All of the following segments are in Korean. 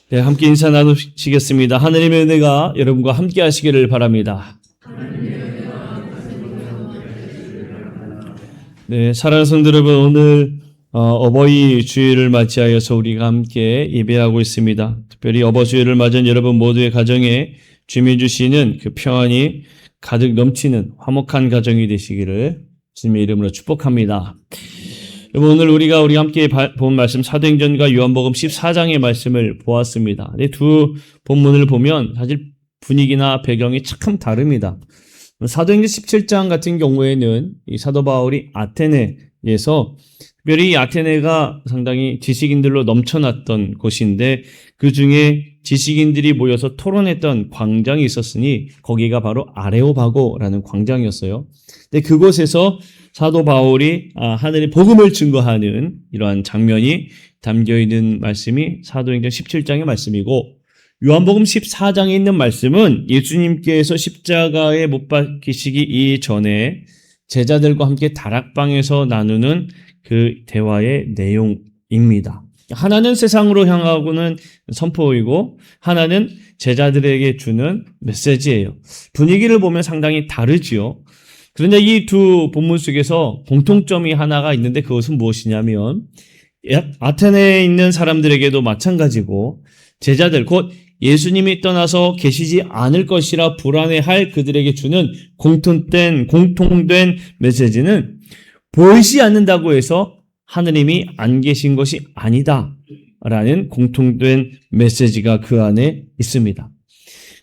네, 함께 인사 나누시겠습니다. 하느님의 은혜가 여러분과 함께 하시기를 바랍니다. 네, 사랑하는 성도 여러분, 오늘 어버이 주일을 맞이하여서 우리가 함께 예배하고 있습니다. 특별히 어버이 주일을 맞은 여러분 모두의 가정에 주님이 주시는 그 평안이 가득 넘치는 화목한 가정이 되시기를 주님의 이름으로 축복합니다. 오늘 우리가 함께 본 말씀 사도행전과 요한복음 14장의 말씀을 보았습니다. 두 본문을 보면 사실 분위기나 배경이 참 다릅니다. 사도행전 17장 같은 경우에는 이 사도 바울이 아테네에서, 특별히 이 아테네가 상당히 지식인들로 넘쳐났던 곳인데 그 중에 지식인들이 모여서 토론했던 광장이 있었으니 거기가 바로 아레오바고라는 광장이었어요. 근데 그곳에서 사도 바울이 하늘의 복음을 증거하는 이러한 장면이 담겨있는 말씀이 사도행전 17장의 말씀이고, 요한복음 14장에 있는 말씀은 예수님께서 십자가에 못 박히시기 이전에 제자들과 함께 다락방에서 나누는 그 대화의 내용입니다. 하나는 세상으로 향하고는 선포이고 하나는 제자들에게 주는 메시지예요. 분위기를 보면 상당히 다르지요. 그런데 이 두 본문 속에서 공통점이 하나가 있는데 그것은 무엇이냐면 아테네에 있는 사람들에게도 마찬가지고 제자들 곧 예수님이 떠나서 계시지 않을 것이라 불안해할 그들에게 주는 공통된 메시지는 보이지 않는다고 해서 하느님이 안 계신 것이 아니다 라는 공통된 메시지가 그 안에 있습니다.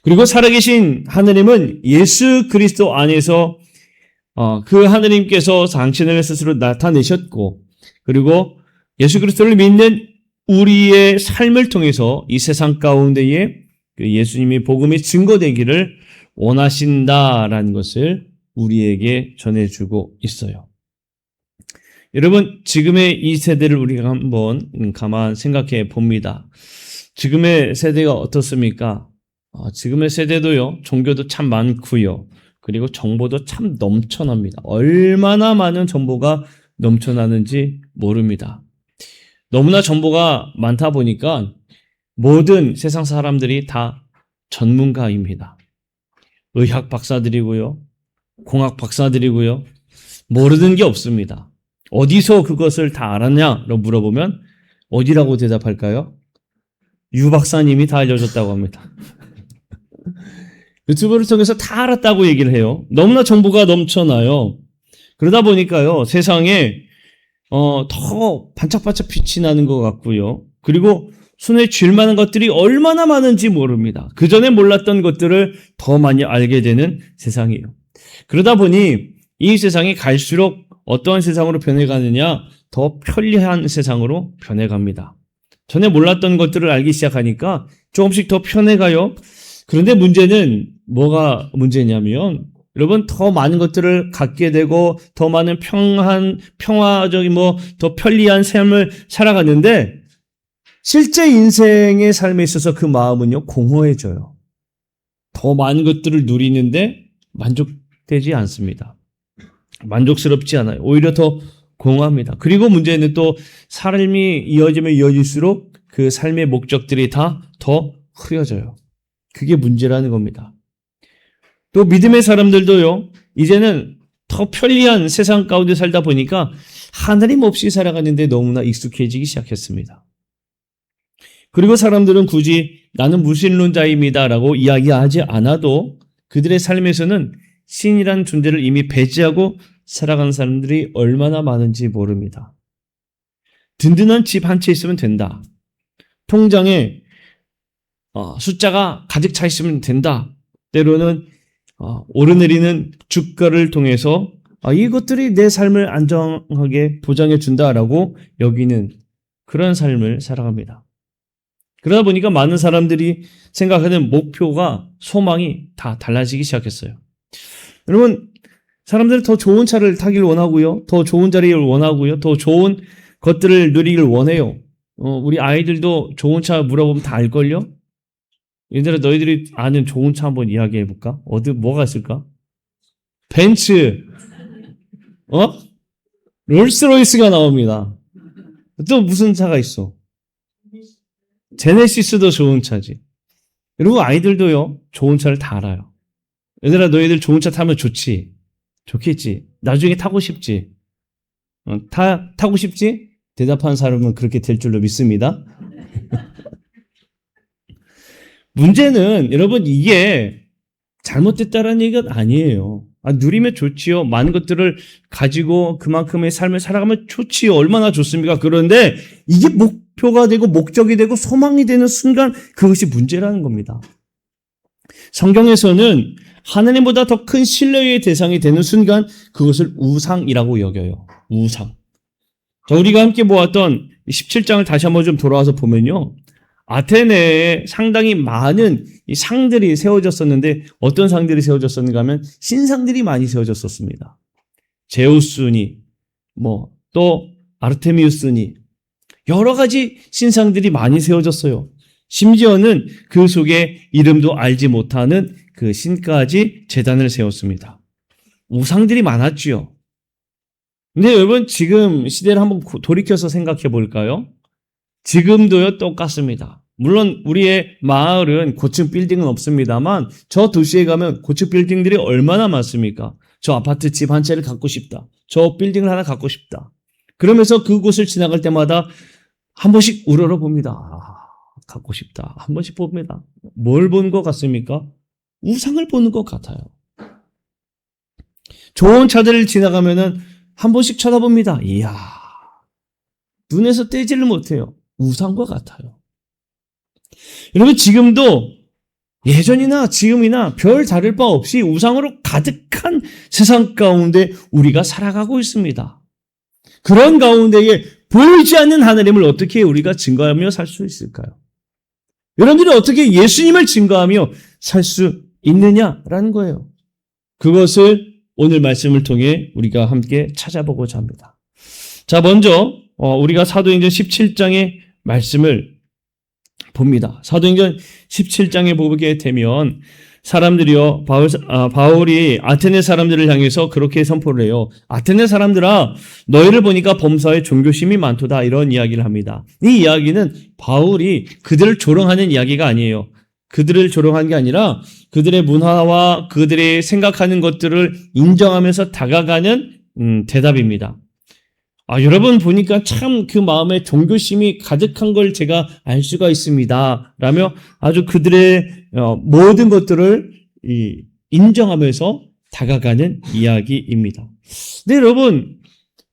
그리고 살아계신 하느님은 예수 그리스도 안에서 그 하느님께서 당신을 스스로 나타내셨고, 그리고 예수 그리스도를 믿는 우리의 삶을 통해서 이 세상 가운데에 그 예수님의 복음이 증거되기를 원하신다라는 것을 우리에게 전해주고 있어요. 여러분, 지금의 이 세대를 우리가 한번 가만 생각해 봅니다. 지금의 세대가 어떻습니까? 지금의 세대도요, 종교도 참 많고요. 그리고 정보도 참 넘쳐납니다. 얼마나 많은 정보가 넘쳐나는지 모릅니다. 너무나 정보가 많다 보니까 모든 세상 사람들이 다 전문가입니다. 의학 박사들이고요, 공학 박사들이고요, 모르는 게 없습니다. 어디서 그것을 다 알았냐고 물어보면 어디라고 대답할까요? 유 박사님이 다 알려줬다고 합니다. 유튜브를 통해서 다 알았다고 얘기를 해요. 너무나 정보가 넘쳐나요. 그러다 보니까요, 세상에 더 반짝반짝 빛이 나는 것 같고요. 그리고 손에 쥘 만한 것들이 얼마나 많은지 모릅니다. 그 전에 몰랐던 것들을 더 많이 알게 되는 세상이에요. 그러다 보니 이 세상이 갈수록 어떠한 세상으로 변해가느냐, 더 편리한 세상으로 변해갑니다. 전에 몰랐던 것들을 알기 시작하니까 조금씩 더 편해가요. 그런데 문제는 뭐가 문제냐면, 여러분, 더 많은 것들을 갖게 되고 더 많은 평화적인 더 편리한 삶을 살아갔는데 실제 인생의 삶에 있어서 그 마음은요, 공허해져요. 더 많은 것들을 누리는데 만족되지 않습니다. 만족스럽지 않아요. 오히려 더 공허합니다. 그리고 문제는 또 삶이 이어지면 이어질수록 그 삶의 목적들이 다 더 흐려져요. 그게 문제라는 겁니다. 또 믿음의 사람들도요, 이제는 더 편리한 세상 가운데 살다 보니까 하나님 없이 살아가는데 너무나 익숙해지기 시작했습니다. 그리고 사람들은 굳이 나는 무신론자입니다라고 이야기하지 않아도 그들의 삶에서는 신이란 존재를 이미 배제하고 살아가는 사람들이 얼마나 많은지 모릅니다. 든든한 집 한 채 있으면 된다. 통장에 숫자가 가득 차 있으면 된다. 때로는 오르내리는 주가를 통해서 이것들이 내 삶을 안정하게 보장해 준다라고 여기는 그런 삶을 살아갑니다. 그러다 보니까 많은 사람들이 생각하는 목표가, 소망이 다 달라지기 시작했어요. 여러분, 사람들은 더 좋은 차를 타길 원하고요, 더 좋은 자리를 원하고요, 더 좋은 것들을 누리길 원해요. 우리 아이들도 좋은 차 물어보면 다 알걸요? 얘들아, 너희들이 아는 좋은 차 한번 이야기해볼까? 뭐가 있을까? 벤츠, 롤스로이스가 나옵니다. 또 무슨 차가 있어? 제네시스도 좋은 차지. 그리고 아이들도요, 좋은 차를 다 알아요. 얘들아, 너희들 좋은 차 타면 좋지. 좋겠지. 나중에 타고 싶지. 타고 싶지? 대답한 사람은 그렇게 될 줄로 믿습니다. 문제는 여러분 이게 잘못됐다라는 얘기가 아니에요. 누리면 좋지요. 많은 것들을 가지고 그만큼의 삶을 살아가면 좋지요. 얼마나 좋습니까? 그런데 이게 목표가 되고 목적이 되고 소망이 되는 순간 그것이 문제라는 겁니다. 성경에서는 하나님보다 더 큰 신뢰의 대상이 되는 순간 그것을 우상이라고 여겨요. 우상. 자, 우리가 함께 보았던 17장을 다시 한번 좀 돌아와서 보면요. 아테네에 상당히 많은 이 상들이 세워졌었는데 어떤 상들이 세워졌었는가 하면 신상들이 많이 세워졌었습니다. 제우스니 또 아르테미우스니 여러 가지 신상들이 많이 세워졌어요. 심지어는 그 속에 이름도 알지 못하는 그 신까지 제단을 세웠습니다. 우상들이 많았지요. 근데 여러분 지금 시대를 한번 돌이켜서 생각해 볼까요? 지금도요 똑같습니다. 물론 우리의 마을은 고층 빌딩은 없습니다만 저 도시에 가면 고층 빌딩들이 얼마나 많습니까? 저 아파트 집 한 채를 갖고 싶다. 저 빌딩을 하나 갖고 싶다. 그러면서 그곳을 지나갈 때마다 한 번씩 우러러 봅니다. 갖고 싶다. 한 번씩 봅니다. 뭘 보는 것 같습니까? 우상을 보는 것 같아요. 좋은 차들을 지나가면은 한 번씩 쳐다봅니다. 이야, 눈에서 떼지를 못해요. 우상과 같아요. 여러분 지금도 예전이나 지금이나 별 다를 바 없이 우상으로 가득한 세상 가운데 우리가 살아가고 있습니다. 그런 가운데에 보이지 않는 하나님을 어떻게 우리가 증거하며 살 수 있을까요? 여러분들이 어떻게 예수님을 증거하며 살 수 있느냐라는 거예요. 그것을 오늘 말씀을 통해 우리가 함께 찾아보고자 합니다. 자, 먼저 우리가 사도행전 17장의 말씀을 봅니다. 사도행전 17장에 보게 되면 사람들이요, 바울이 아테네 사람들을 향해서 그렇게 선포를 해요. 아테네 사람들아, 너희를 보니까 범사에 종교심이 많도다. 이런 이야기를 합니다. 이 이야기는 바울이 그들을 조롱하는 이야기가 아니에요. 그들을 조롱한 게 아니라 그들의 문화와 그들의 생각하는 것들을 인정하면서 다가가는 대답입니다. 여러분 보니까 참 그 마음에 종교심이 가득한 걸 제가 알 수가 있습니다. 라며 아주 그들의 모든 것들을 인정하면서 다가가는 이야기입니다. 근데 여러분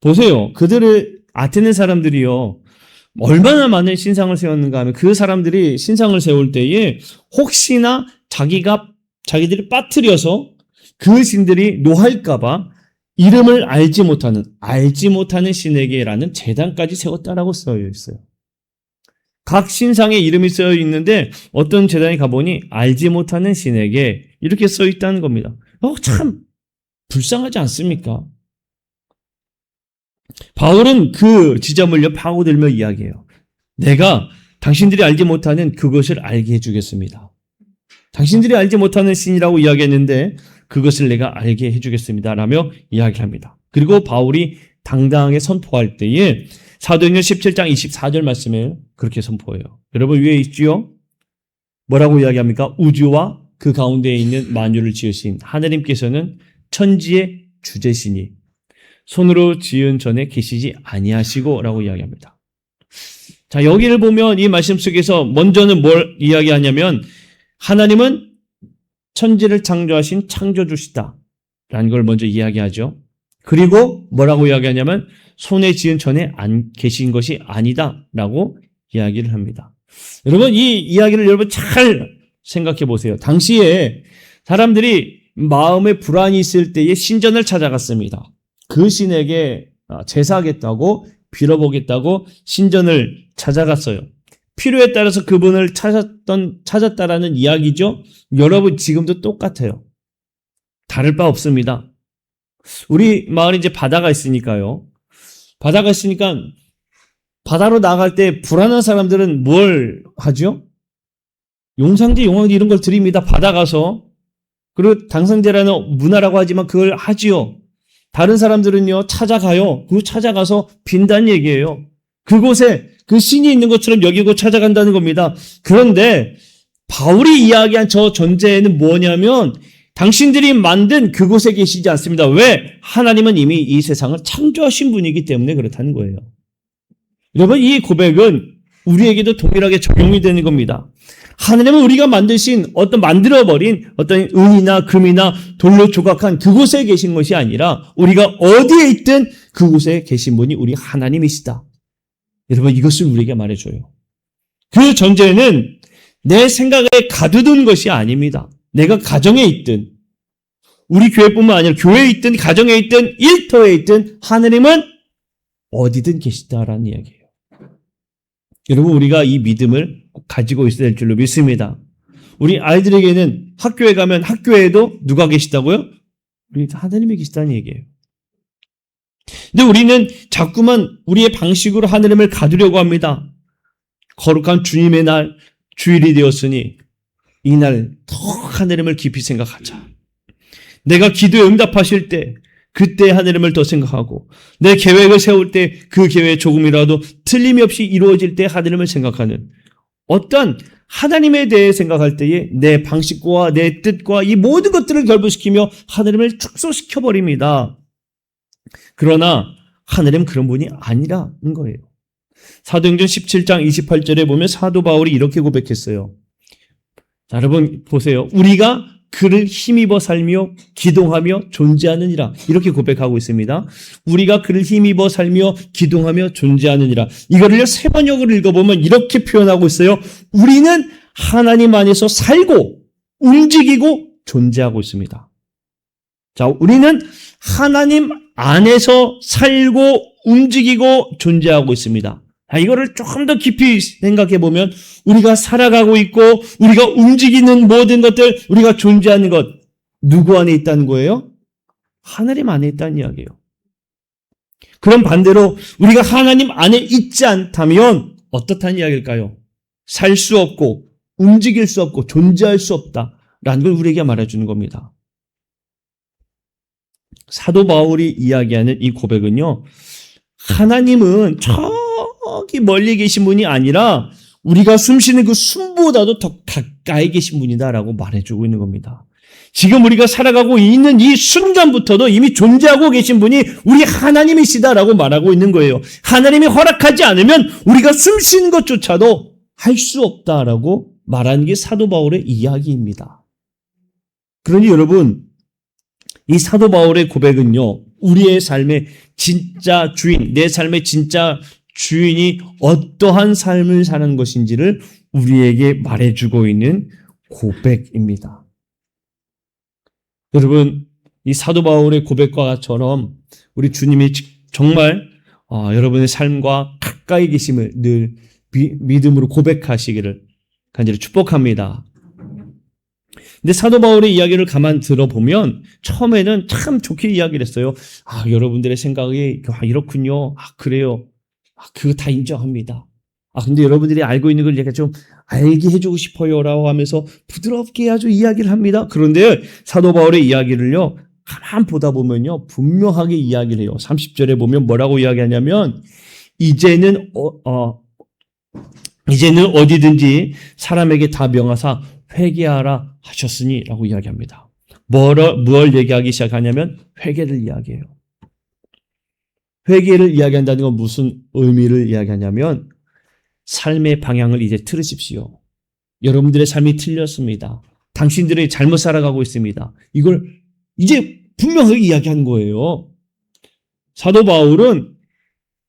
보세요. 그들의 아테네 사람들이요. 얼마나 많은 신상을 세웠는가 하면 그 사람들이 신상을 세울 때에 혹시나 자기들이 빠뜨려서 그 신들이 노할까봐 이름을 알지 못하는 신에게라는 제단까지 세웠다라고 쓰여 있어요. 각 신상에 이름이 쓰여 있는데 어떤 제단에 가보니 알지 못하는 신에게 이렇게 써 있다는 겁니다. 참 불쌍하지 않습니까? 바울은 그 지점을요 파고들며 이야기해요. 내가 당신들이 알지 못하는 그것을 알게 해주겠습니다. 당신들이 알지 못하는 신이라고 이야기했는데 그것을 내가 알게 해주겠습니다. 라며 이야기를 합니다. 그리고 바울이 당당하게 선포할 때에 사도행전 17장 24절 말씀에 그렇게 선포해요. 여러분 위에 있지요? 뭐라고 이야기합니까? 우주와 그 가운데에 있는 만유를 지으신 하나님께서는 천지의 주제시니 손으로 지은 전에 계시지 아니하시고 라고 이야기합니다. 자, 여기를 보면 이 말씀 속에서 먼저는 뭘 이야기하냐면 하나님은 천지를 창조하신 창조주시다 라는 걸 먼저 이야기하죠. 그리고 뭐라고 이야기하냐면 손에 지은 전에 안 계신 것이 아니다 라고 이야기를 합니다. 여러분 이 이야기를 여러분 잘 생각해 보세요. 당시에 사람들이 마음에 불안이 있을 때에 신전을 찾아갔습니다. 그 신에게 제사하겠다고 빌어보겠다고 신전을 찾아갔어요. 필요에 따라서 그분을 찾았다라는 이야기죠. 여러분 지금도 똑같아요. 다를 바 없습니다. 우리 마을에 이제 바다가 있으니까요. 바다가 있으니까 바다로 나갈 때 불안한 사람들은 뭘 하죠? 용상제, 용왕제 이런 걸 드립니다. 바다 가서. 그리고 당상제라는 문화라고 하지만 그걸 하지요. 다른 사람들은요 찾아가요. 그 찾아가서 빈다는 얘기예요. 그곳에 그 신이 있는 것처럼 여기고 찾아간다는 겁니다. 그런데 바울이 이야기한 저 전제는 뭐냐면 당신들이 만든 그곳에 계시지 않습니다. 왜? 하나님은 이미 이 세상을 창조하신 분이기 때문에 그렇다는 거예요. 여러분, 이 고백은 우리에게도 동일하게 적용이 되는 겁니다. 하나님은 우리가 만들어버린 어떤 은이나 금이나 돌로 조각한 그곳에 계신 것이 아니라 우리가 어디에 있든 그곳에 계신 분이 우리 하나님이시다. 여러분, 이것을 우리에게 말해줘요. 그 전제는 내 생각에 가두둔 것이 아닙니다. 내가 가정에 있든, 우리 교회뿐만 아니라 교회에 있든, 가정에 있든, 일터에 있든 하나님은 어디든 계시다라는 이야기예요. 여러분, 우리가 이 믿음을 꼭 가지고 있어야 될 줄로 믿습니다. 우리 아이들에게는 학교에 가면 학교에도 누가 계시다고요? 우리 하나님이 계시다는 얘기예요. 근데 우리는 자꾸만 우리의 방식으로 하나님을 가두려고 합니다. 거룩한 주님의 날, 주일이 되었으니 이날 더 하나님을 깊이 생각하자. 내가 기도에 응답하실 때 그때 하나님을 더 생각하고 내 계획을 세울 때 그 계획이 조금이라도 틀림이 없이 이루어질 때 하나님을 생각하는 어떤 하나님에 대해 생각할 때에 내 방식과 내 뜻과 이 모든 것들을 결부시키며 하나님을 축소시켜버립니다. 그러나 하나님은 그런 분이 아니라는 거예요. 사도행전 17장 28절에 보면 사도 바울이 이렇게 고백했어요. 자, 여러분 보세요. 우리가 그를 힘입어 살며 기동하며 존재하느니라. 이렇게 고백하고 있습니다. 우리가 그를 힘입어 살며 기동하며 존재하느니라. 이거를요, 세 번역을 읽어보면 이렇게 표현하고 있어요. 우리는 하나님 안에서 살고 움직이고 존재하고 있습니다. 자, 우리는 하나님 안에서 살고 움직이고 존재하고 있습니다. 이거를 조금 더 깊이 생각해 보면 우리가 살아가고 있고 우리가 움직이는 모든 것들, 우리가 존재하는 것 누구 안에 있다는 거예요? 하나님 안에 있다는 이야기예요. 그럼 반대로 우리가 하나님 안에 있지 않다면 어떻다는 이야기일까요? 살 수 없고 움직일 수 없고 존재할 수 없다라는 걸 우리에게 말해주는 겁니다. 사도 바울이 이야기하는 이 고백은요, 하나님은 저기 멀리 계신 분이 아니라 우리가 숨쉬는 그 숨보다도 더 가까이 계신 분이다라고 말해주고 있는 겁니다. 지금 우리가 살아가고 있는 이 순간부터도 이미 존재하고 계신 분이 우리 하나님이시다라고 말하고 있는 거예요. 하나님이 허락하지 않으면 우리가 숨쉬는 것조차도 할 수 없다라고 말하는 게 사도 바울의 이야기입니다. 그러니 여러분, 이 사도 바울의 고백은요, 우리의 삶의 진짜 주인, 내 삶의 진짜 주인이 어떠한 삶을 사는 것인지를 우리에게 말해주고 있는 고백입니다. 여러분, 이 사도 바울의 고백과처럼 우리 주님이 정말 여러분의 삶과 가까이 계심을 늘 믿음으로 고백하시기를 간절히 축복합니다. 근데 사도 바울의 이야기를 가만 들어보면 처음에는 참 좋게 이야기를 했어요. 여러분들의 생각이 이렇군요. 그래요. 그거 다 인정합니다. 근데 여러분들이 알고 있는 걸 제가 좀 알게 해주고 싶어요라고 하면서 부드럽게 아주 이야기를 합니다. 그런데 사도 바울의 이야기를요, 가만 보다 보면요, 분명하게 이야기를 해요. 30절에 보면 뭐라고 이야기하냐면, 이제는 어디든지 사람에게 다 명하사 회개하라 하셨으니 라고 이야기합니다. 뭘 얘기하기 시작하냐면 회개를 이야기해요. 회개를 이야기한다는 건 무슨 의미를 이야기하냐면 삶의 방향을 이제 틀으십시오. 여러분들의 삶이 틀렸습니다. 당신들이 잘못 살아가고 있습니다. 이걸 이제 분명하게 이야기한 거예요. 사도 바울은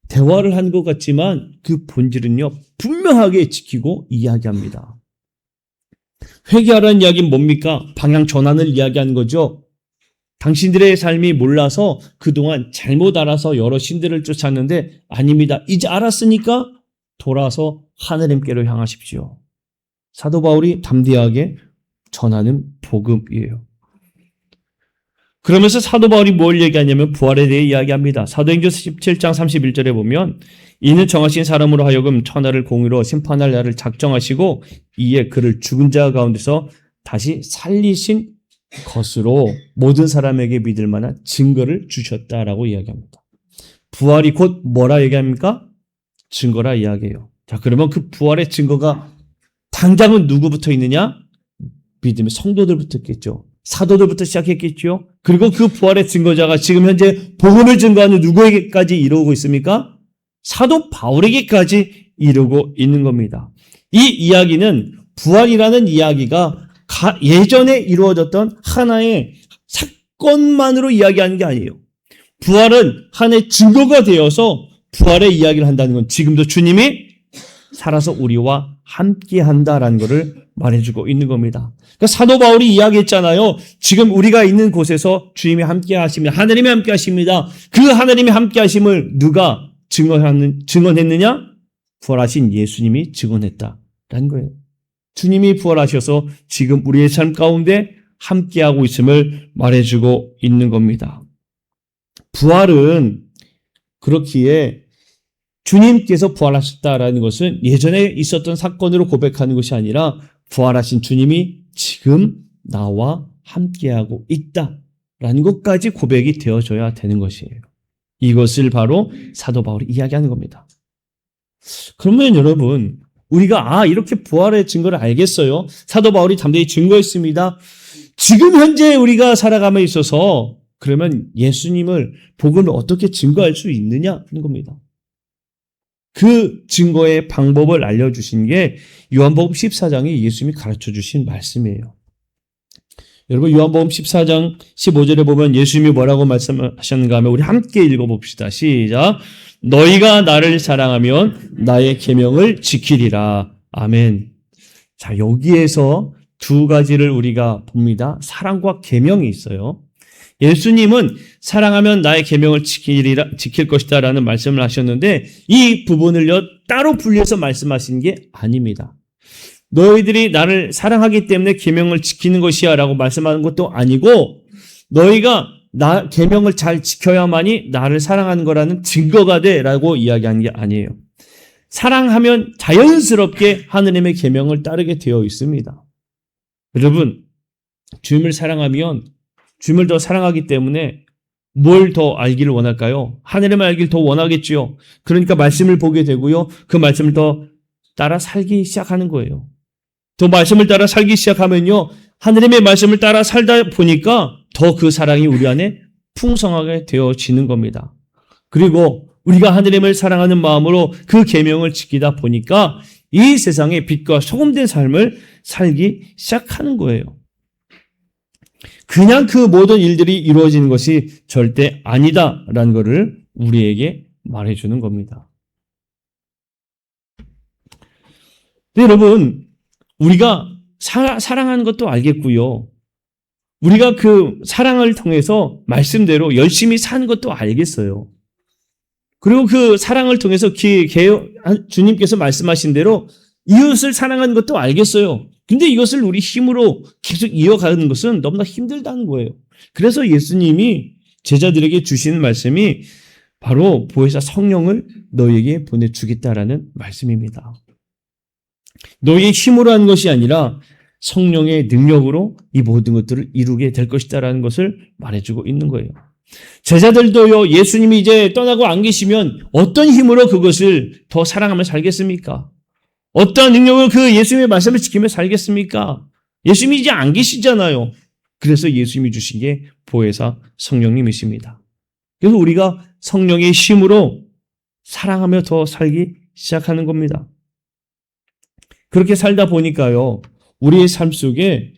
대화를 한 것 같지만 그 본질은요, 분명하게 지키고 이야기합니다. 회개하라는 이야기는 뭡니까? 방향 전환을 이야기하는 거죠. 당신들의 삶이 몰라서 그동안 잘못 알아서 여러 신들을 쫓았는데 아닙니다. 이제 알았으니까 돌아서 하나님께로 향하십시오. 사도 바울이 담대하게 전하는 복음이에요. 그러면서 사도 바울이 뭘 얘기하냐면 부활에 대해 이야기합니다. 사도행전 17장 31절에 보면 이는 정하신 사람으로 하여금 천하를 공의로 심판할 날을 작정하시고 이에 그를 죽은 자 가운데서 다시 살리신 것으로 모든 사람에게 믿을 만한 증거를 주셨다라고 이야기합니다. 부활이 곧 뭐라 얘기합니까? 증거라 이야기해요. 자, 그러면 그 부활의 증거가 당장은 누구부터 있느냐? 믿음의 성도들부터 있겠죠. 사도들부터 시작했겠죠. 그리고 그 부활의 증거자가 지금 현재 복음을 증거하는 누구에게까지 이루고 있습니까? 사도 바울에게까지 이루고 있는 겁니다. 이 이야기는 부활이라는 이야기가 예전에 이루어졌던 하나의 사건만으로 이야기하는 게 아니에요. 부활은 하나의 증거가 되어서 부활의 이야기를 한다는 건 지금도 주님이 살아서 우리와 함께 한다라는 것을 말해주고 있는 겁니다. 그러니까 사도 바울이 이야기했잖아요. 지금 우리가 있는 곳에서 주님이 함께 하십니다. 하나님이 함께 하십니다. 그 하나님이 함께 하심을 누가 증언했느냐? 부활하신 예수님이 증언했다라는 거예요. 주님이 부활하셔서 지금 우리의 삶 가운데 함께하고 있음을 말해주고 있는 겁니다. 부활은 그렇기에 주님께서 부활하셨다라는 것은 예전에 있었던 사건으로 고백하는 것이 아니라 부활하신 주님이 지금 나와 함께하고 있다라는 것까지 고백이 되어져야 되는 것이에요. 이것을 바로 사도 바울이 이야기하는 겁니다. 그러면 여러분, 우리가 이렇게 부활의 증거를 알겠어요. 사도 바울이 담대히 증거했습니다. 지금 현재 우리가 살아감에 있어서 그러면 예수님을 복음을 어떻게 증거할 수 있느냐 하는 겁니다. 그 증거의 방법을 알려주신 게 요한복음 14장에 예수님이 가르쳐 주신 말씀이에요. 여러분, 요한복음 14장 15절에 보면 예수님이 뭐라고 말씀하셨는가 하면 우리 함께 읽어봅시다. 시작. 너희가 나를 사랑하면 나의 계명을 지키리라. 아멘. 자, 여기에서 두 가지를 우리가 봅니다. 사랑과 계명이 있어요. 예수님은 사랑하면 나의 계명을 지킬 것이다 라는 말씀을 하셨는데 이 부분을요 따로 분리해서 말씀하신 게 아닙니다. 너희들이 나를 사랑하기 때문에 계명을 지키는 것이야 라고 말씀하는 것도 아니고 너희가 나 계명을 잘 지켜야만이 나를 사랑하는 거라는 증거가 돼 라고 이야기하는 게 아니에요. 사랑하면 자연스럽게 하느님의 계명을 따르게 되어 있습니다. 여러분, 주님을 사랑하면 주님을 더 사랑하기 때문에 뭘 더 알기를 원할까요? 하나님을 알기를 더 원하겠지요. 그러니까 말씀을 보게 되고요. 그 말씀을 더 따라 살기 시작하는 거예요. 더 말씀을 따라 살기 시작하면요. 하나님의 말씀을 따라 살다 보니까 더 그 사랑이 우리 안에 풍성하게 되어지는 겁니다. 그리고 우리가 하나님을 사랑하는 마음으로 그 계명을 지키다 보니까 이 세상에 빛과 소금된 삶을 살기 시작하는 거예요. 그냥 그 모든 일들이 이루어지는 것이 절대 아니다라는 것을 우리에게 말해주는 겁니다. 네, 여러분, 우리가 사랑하는 것도 알겠고요. 우리가 그 사랑을 통해서 말씀대로 열심히 사는 것도 알겠어요. 그리고 그 사랑을 통해서 주님께서 말씀하신 대로 이웃을 사랑하는 것도 알겠어요. 근데 이것을 우리 힘으로 계속 이어가는 것은 너무나 힘들다는 거예요. 그래서 예수님이 제자들에게 주시는 말씀이 바로 보혜사 성령을 너희에게 보내주겠다라는 말씀입니다. 너희의 힘으로 하는 것이 아니라 성령의 능력으로 이 모든 것들을 이루게 될 것이다라는 것을 말해주고 있는 거예요. 제자들도요, 예수님이 이제 떠나고 안 계시면 어떤 힘으로 그것을 더 사랑하며 살겠습니까? 어떤 능력을 그 예수님의 말씀을 지키며 살겠습니까? 예수님이 이제 안 계시잖아요. 그래서 예수님이 주신 게 보혜사 성령님이십니다. 그래서 우리가 성령의 힘으로 사랑하며 더 살기 시작하는 겁니다. 그렇게 살다 보니까요, 우리의 삶 속에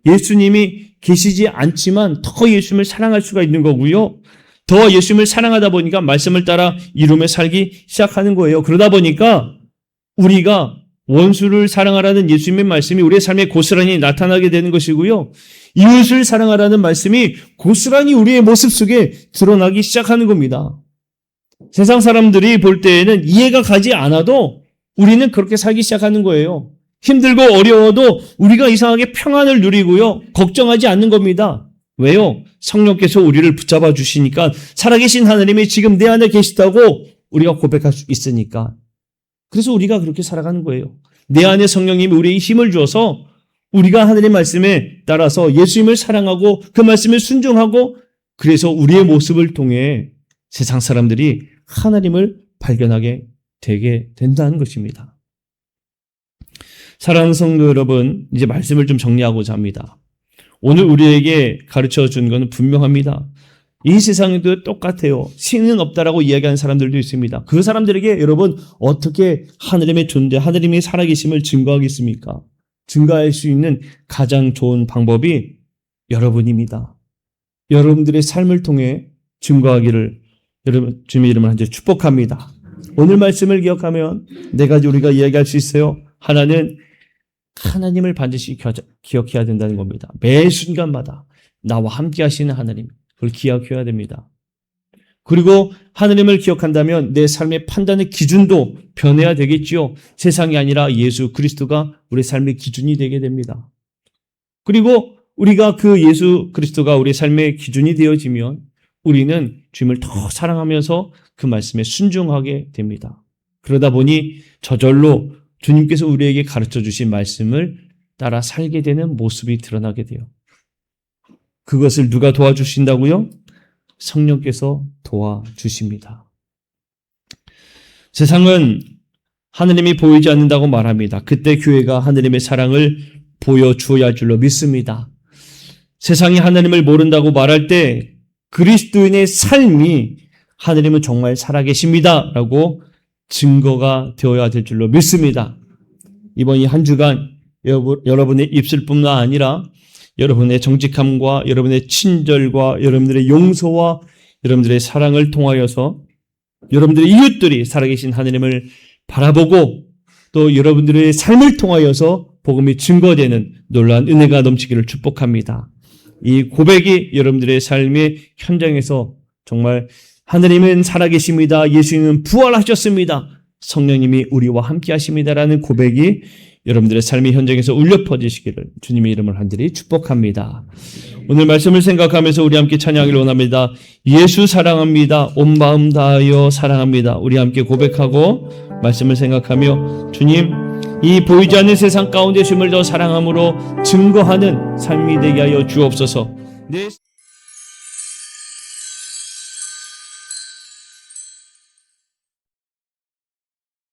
예수님이 계시지 않지만 더 예수님을 사랑할 수가 있는 거고요. 더 예수님을 사랑하다 보니까 말씀을 따라 이루며 살기 시작하는 거예요. 그러다 보니까 우리가 원수를 사랑하라는 예수님의 말씀이 우리의 삶에 고스란히 나타나게 되는 것이고요. 이웃을 사랑하라는 말씀이 고스란히 우리의 모습 속에 드러나기 시작하는 겁니다. 세상 사람들이 볼 때에는 이해가 가지 않아도 우리는 그렇게 살기 시작하는 거예요. 힘들고 어려워도 우리가 이상하게 평안을 누리고요. 걱정하지 않는 겁니다. 왜요? 성령께서 우리를 붙잡아 주시니까 살아계신 하나님이 지금 내 안에 계시다고 우리가 고백할 수 있으니까. 그래서 우리가 그렇게 살아가는 거예요. 내 안에 성령님이 우리에게 힘을 주어서 우리가 하나님의 말씀에 따라서 예수님을 사랑하고 그 말씀에 순종하고 그래서 우리의 모습을 통해 세상 사람들이 하나님을 발견하게 되게 된다는 것입니다. 사랑하는 성도 여러분, 이제 말씀을 좀 정리하고자 합니다. 오늘 우리에게 가르쳐 준 것은 분명합니다. 이 세상에도 똑같아요. 신은 없다라고 이야기하는 사람들도 있습니다. 그 사람들에게 여러분 어떻게 하느님의 존재, 하느님의 살아계심을 증거하겠습니까? 증거할 수 있는 가장 좋은 방법이 여러분입니다. 여러분들의 삶을 통해 증거하기를 여러분 주님의 이름으로 한 주 축복합니다. 오늘 말씀을 기억하면 네 가지 우리가 이야기할 수 있어요. 하나는 하나님을 반드시 기억해야 된다는 겁니다. 매 순간마다 나와 함께 하시는 하나님, 그걸 기억해야 됩니다. 그리고 하나님을 기억한다면 내 삶의 판단의 기준도 변해야 되겠지요. 세상이 아니라 예수 그리스도가 우리 삶의 기준이 되게 됩니다. 그리고 우리가 그 예수 그리스도가 우리 삶의 기준이 되어지면 우리는 주님을 더 사랑하면서 그 말씀에 순종하게 됩니다. 그러다 보니 저절로 주님께서 우리에게 가르쳐 주신 말씀을 따라 살게 되는 모습이 드러나게 돼요. 그것을 누가 도와주신다고요? 성령께서 도와주십니다. 세상은 하느님이 보이지 않는다고 말합니다. 그때 교회가 하느님의 사랑을 보여주어야 할 줄로 믿습니다. 세상이 하느님을 모른다고 말할 때 그리스도인의 삶이 하느님은 정말 살아계십니다 라고 증거가 되어야 될 줄로 믿습니다. 이번 이 한 주간 여러분의 입술뿐만 아니라 여러분의 정직함과 여러분의 친절과 여러분들의 용서와 여러분들의 사랑을 통하여서 여러분들의 이웃들이 살아계신 하느님을 바라보고 또 여러분들의 삶을 통하여서 복음이 증거되는 놀라운 은혜가 넘치기를 축복합니다. 이 고백이 여러분들의 삶의 현장에서 정말 하느님은 살아계십니다. 예수님은 부활하셨습니다. 성령님이 우리와 함께 하십니다라는 고백이 여러분들의 삶의 현장에서 울려 퍼지시기를 주님의 이름을 간절히 축복합니다. 오늘 말씀을 생각하면서 우리 함께 찬양하기를 원합니다. 예수 사랑합니다. 온 마음 다하여 사랑합니다. 우리 함께 고백하고 말씀을 생각하며 주님, 이 보이지 않는 세상 가운데 주님을 더 사랑함으로 증거하는 삶이 되게 하여 주옵소서.